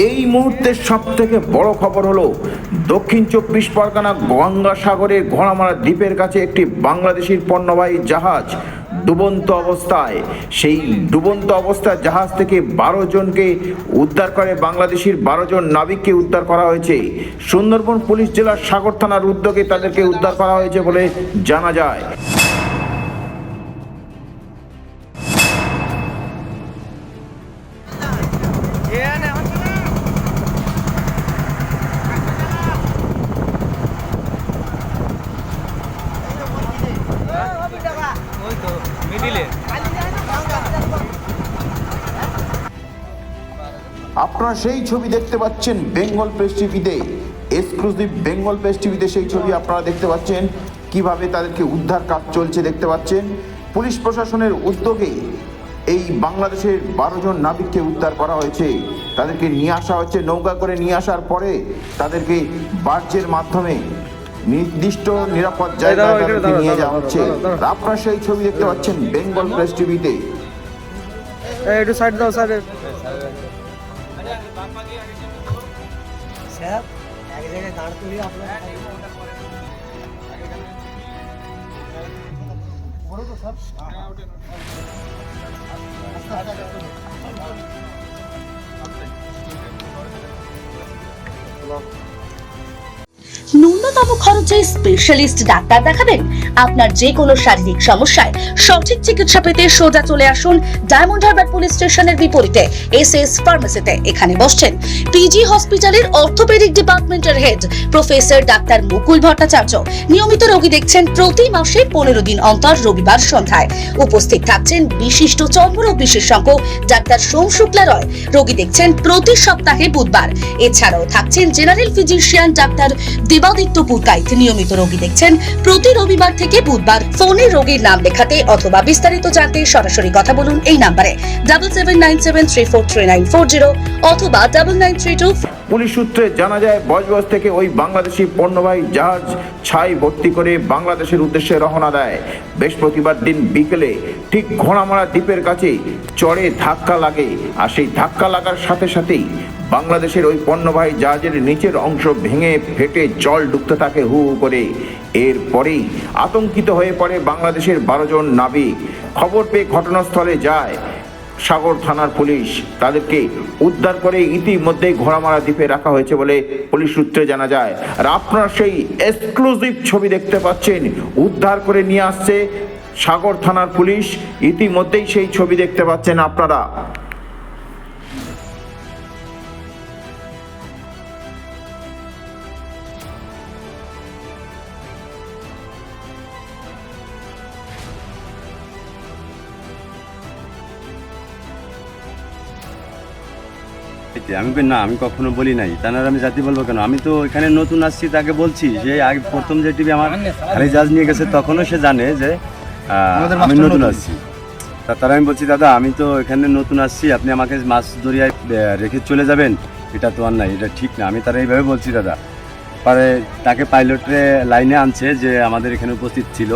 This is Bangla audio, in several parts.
এই মুহূর্তের সবথেকে বড় খবর হলো দক্ষিণ 24 পরগনা গঙ্গাসাগরের ঘোড়ামারা দ্বীপের কাছে একটি বাংলাদেশি পণ্যবাহী জাহাজ ডুবন্ত অবস্থায়। সেই ডুবন্ত অবস্থায় জাহাজ থেকে 12 জনকে উদ্ধার করে বাংলাদেশের 12 জন নাবিককে উদ্ধার করা হয়েছে। সুন্দরবন পুলিশ জেলার সাগর থানার উদ্যোগে তাদেরকে উদ্ধার করা হয়েছে বলে জানা যায়। আপনারা সেই ছবি দেখতে পাচ্ছেন বেঙ্গল প্রেস টিভিতে, এক্সক্লুসিভ বেঙ্গল প্রেস টিভিতে সেই ছবি আপনারা দেখতে পাচ্ছেন কিভাবে তাদেরকে উদ্ধার কাজ চলছে। দেখতে পাচ্ছেন পুলিশ প্রশাসনের উদ্যোগে এই বাংলাদেশের 12 জন নাবিককে উদ্ধার করা হয়েছে। তাদেরকে নিয়ে আসা হচ্ছে, নৌকা করে নিয়ে আসার পরে তাদেরকে বার্জের মাধ্যমে নির্দিষ্ট নিরাপদ জায়গায় তাদেরকে নিয়ে যাওয়া হচ্ছে। আপনারা সেই ছবি দেখতে পাচ্ছেন বেঙ্গল প্রেস টিভিতে। একটু সাইড দাও স্যার। স্যার এক জায়গায় দাঁড় করিয়ে আপনারা বড় তো স্যার ন্যূনতম খরচে স্পেশালিস্ট ডাক্তার দেখাবেন। আপনার যে কোনো শারীরিক সমস্যায় সঠিক চিকিৎসা পেতে সোজা চলে আসুন ডায়মন্ড হারবার পুলিশ স্টেশনের বিপরীতে এসএস ফার্মেসিতে। এখানে বসছেন পিজি হসপিটালের অর্থোপেডিক ডিপার্টমেন্টের হেড প্রফেসর ডাক্তার মুকুল ভট্টাচার্য। নিয়মিত রোগী দেখছেন প্রতি মাসে 15 দিন অন্তর রবিবার সন্ধ্যায়। উপস্থিত থাকছেন বিশিষ্ট চর্মরোগ বিশেষজ্ঞ ডাক্তার সোম শুক্লা রয়। রোগী দেখছেন প্রতি সপ্তাহে বুধবার। এছাড়াও থাকছেন general physician doctor Debaditya Purkait. নিয়মিত রোগী দেখছেন প্রতি রবিবার থেকে বুধবার। ফোনে রোগীর নাম লেখাতে অথবা বিস্তারিত জানতে সরাসরি কথা বলুন এই নম্বরে 7797343940 অথবা 9932। পুলিশ সূত্রে জানা যায় বজবজ থেকে ওই বাংলাদেশি পণ্যবাহী জাহাজ ছাই ভর্তি করে বাংলাদেশের উদ্দেশ্যে রওনা দেয়। বৃহস্পতিবার দিন বিকেলে ঠিক ঘোড়ামারা দ্বীপের কাছে চড়ে ধাক্কা লাগে, আর সেই ধাক্কা লাগার সাথে সাথেই বাংলাদেশের ওই পণ্যবাহী জাহাজের নিচের অংশ ভেঙে ফেটে জল ঢুকতে থাকে হু হু করে। এরপরেই আতঙ্কিত হয়ে পড়ে বাংলাদেশের 12 জন নাবিক। খবর পেয়ে ঘটনাস্থলে যায় সাগর থানার পুলিশ। তাদেরকে উদ্ধার করে ইতিমধ্যেই ঘোড়ামারা দ্বীপে রাখা হয়েছে বলে পুলিশ সূত্রে জানা যায়। আর আপনারা সেই এক্সক্লুসিভ ছবি দেখতে পাচ্ছেন, উদ্ধার করে নিয়ে আসছে সাগর থানার পুলিশ। ইতিমধ্যেই সেই ছবি দেখতে পাচ্ছেন আপনারা। আমি না, আমি কখনো বলি নাই। তার আমি জাতি বলবো কেন? আমি তো এখানে নতুন আসছি, তাকে বলছি যে আগে প্রথম যে টিভি আমার খালি জাহাজ নিয়ে গেছে তখনও সে জানে যে আমি নতুন আসছি। তারা আমি বলছি দাদা আমি তো এখানে নতুন আসছি, আপনি আমাকে মাছ দরিয়ায় রেখে চলে যাবেন, এটা তো আর নাই, এটা ঠিক না। আমি তারা এইভাবে বলছি দাদা। পরে তাকে পাইলটে লাইনে আনছে যে আমাদের এখানে উপস্থিত ছিল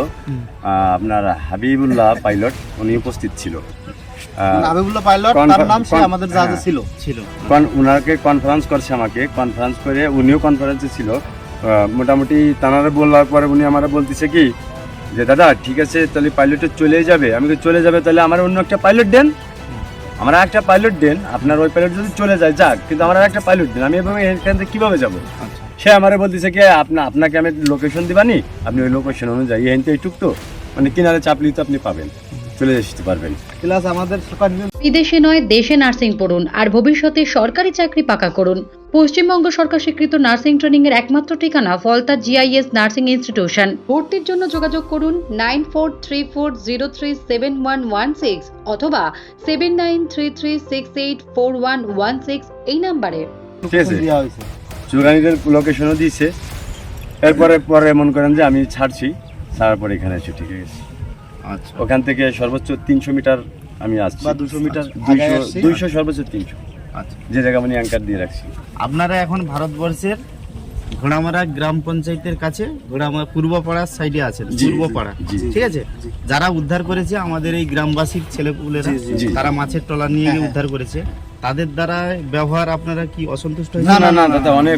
আপনার হাবিবুল্লাহ পাইলট, উনি উপস্থিত ছিল। উনাকে কনফারেন্স করছে, আমাকে কনফারেন্স করে উনিও কনফারেন্সে ছিল। মোটামুটি তানারা বলার পরে উনি আমার বলতেছে কি যে দাদা ঠিক আছে তাহলে পাইলটে চলে যাবে। আমি চলে যাবে তাহলে আমার অন্য একটা পাইলট দেন, আমার একটা পাইলট দেন। আপনার ওই পাইলট যদি চলে যায় যাক, কিন্তু আমার একটা পাইলট দেন, আমি এভাবে এখান থেকে কীভাবে যাবো? সে আমারে বলতেছে কি আপনাকে আমি লোকেশন দিবানি, আপনি ওই লোকেশন অনুযায়ী এখান থেকে এইটুক তো মানে কিনারে চাপলি তো আপনি পাবেন, চলে আসতে পারবেন। ক্লাস আমাদের বিদেশে নয় দেশে নার্সিং পড়ুন আর ভবিষ্যতে সরকারি চাকরি পাকা করুন। পশ্চিমবঙ্গ সরকার স্বীকৃত নার্সিং ট্রেনিং এর একমাত্র ঠিকানা ফলতা জিআইএস নার্সিং ইনস্টিটিউশন। ভর্তির জন্য যোগাযোগ করুন 9434037116 অথবা 7933684116 এই নম্বরে। চুরানিদের লোকেশনও দিয়েছে। এরপরে মনে করেন যে আমি ছাড়ছি, তারপরে এখানে এসে ঠিক আছে। আচ্ছা, ওখান থেকে সর্বোচ্চ 300 মিটার আমি আসছি, বা 200 মিটার, 200 সর্বোচ্চ 300। আচ্ছা, যে জায়গা মানে অ্যাঙ্কার দিয়ে রাখছি। আপনারা এখন ভারতবর্ষের ঘোড়ামারা গ্রাম পঞ্চায়েতের কাছে, ঘোড়ামারা পূর্বপাড়ার সাইডে আছেন, পূর্বপাড়া, ঠিক আছে? যারা উদ্ধার করেছে আমাদের এই গ্রামবাসীর ছেলেপুলেরা, তারা মাছের ট্রলার নিয়ে গিয়ে উদ্ধার করেছে। তাদের দ্বারা ব্যবহার আপনারা কি অসন্তুষ্ট না হয়েছেন? না না দাদা, অনেক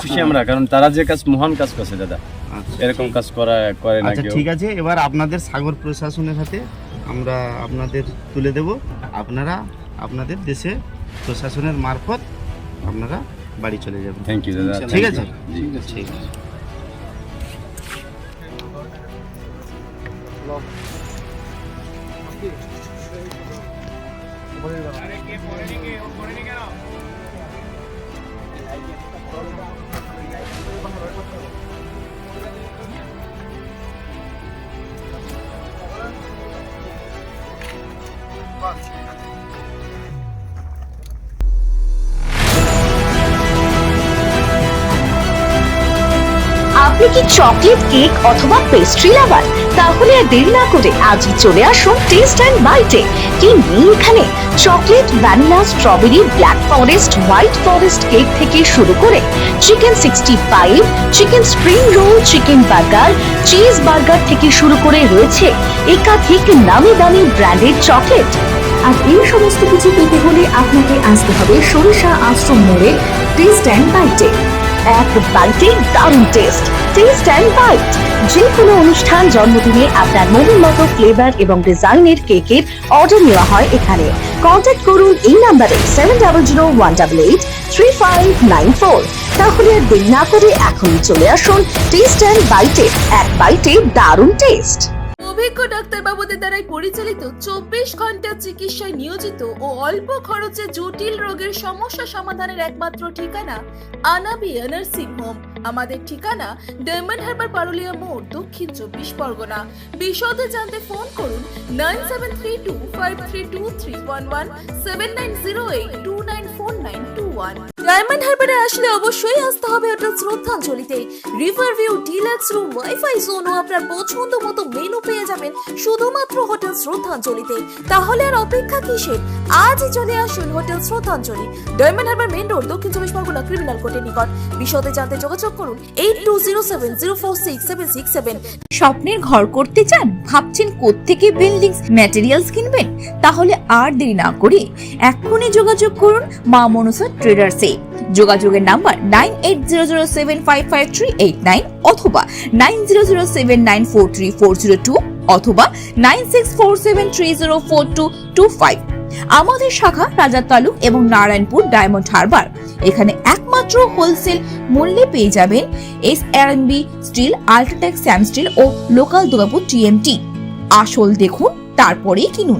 খুশি আমরা, কারণ তারা যে কাজ মহান কাজ করছে দাদা, আচ্ছা। এরকম কাজ করে না আচ্ছা কেউ। ঠিক আছে, এবার আপনাদের সাগর প্রশাসনের হাতে আমরা আপনাদের তুলে দেব। আপনারা আপনাদের দেশে প্রশাসনের মারফত আপনারা বাড়ি চলে যাবেন। থ্যাংক ইউ দাদা। ঠিক আছে? জি। ঠিক আছে। আপনি কি চকলেট কেক অথবা পেস্ট্রি লাভার? তাহলে আর দেরি না করে আজই চলে আসুন টেস্ট অ্যান্ড বাইটে। কি নেই এখানে? Chocolate, vanilla, strawberry, black forest, white forest cake থেকে শুরু করে chicken 65, chicken spring roll, chicken burger, cheese burger থেকে শুরু করে রয়েছে একাধিক নামি দামি ব্র্যান্ডের চকলেট। আর এই সমস্ত কিছু পেতে হলে আপনাকে আসতে হবে সরিষা আশ্রম মোড়ে টেস্ট অ্যান্ড বাইটে। এক বাইটে দারুণ টেস্ট। টেস্ট অ্যান্ড বাইট, যে কোনো অনুষ্ঠান, জন্মদিনে আপনার মনের মতো ফ্লেভার এবং ডিজাইনের কেকের অর্ডার নেওয়া হয় এখানে। কন্ট্যাক্ট করুন এই নাম্বারে 7001883594। তাহলে আর দেরি না করে এখনই চলে আসুন টেস্ট অ্যান্ড বাইটে। এক বাইটে দারুণ টেস্ট। অভিজ্ঞ ডাক্তারবাবুদের দ্বারাই পরিচালিত 24 ঘন্টা চিকিৎসায় নিয়োজিত ও অল্প খরচে জটিল রোগের সমস্যা সমাধানের একমাত্র ঠিকানা আনাবিয়া নার্সিং হোম। আমাদের ঠিকানা ডায়মন্ড হারবার পারুলিয়া মোড়, দক্ষিণ 24 পরগনা। বিশদে জানতে ফোন করুন 9732532311 7908294921। ডায়মন্ড হারবারে আসলে অবশ্যই আসতে হবে হোটেল শ্রদ্ধাঞ্জলিতে। River view, deluxe room, wifi zone ও আপনার পছন্দ মতো মেনু পেয়ে যাবেন শুধুমাত্র হোটেল শ্রদ্ধাঞ্জলিতে। তাহলে আর অপেক্ষা কিসের? আজই চলে আসুন হোটেল শ্রদ্ধাঞ্জলি, ডায়মন্ড হারবার মেন রোড, দক্ষিণ 24 পরগনা, ক্রিমিনাল কোর্টের নিকট। বিশদে জানতে যোগাযোগ করুন 8207046767। স্বপ্নের ঘর করতে চান? ভাবছেন কোত্থেকে বিল্ডিংস ম্যাটেরিয়ালস কিনবেন? তাহলে আর দেরি না করে এক্ষুনি যোগাযোগ করুন মা মনসা ট্রেডার্সে। যোগাযোগের নাম্বার 9800755389 অথবা 9007943402 অথবা 9647304225। আমাদের শাখা রাজার তালুক এবং নারায়ণপুর ডায়মন্ড হারবার। এখানে একমাত্র হোলসেল মূল্যে পেয়ে যাবেন SRMB steel, UltraTech, Shyam steel ও লোকাল দুর্গাপুর TMT। আসল দেখুন, তারপরেই কিনুন।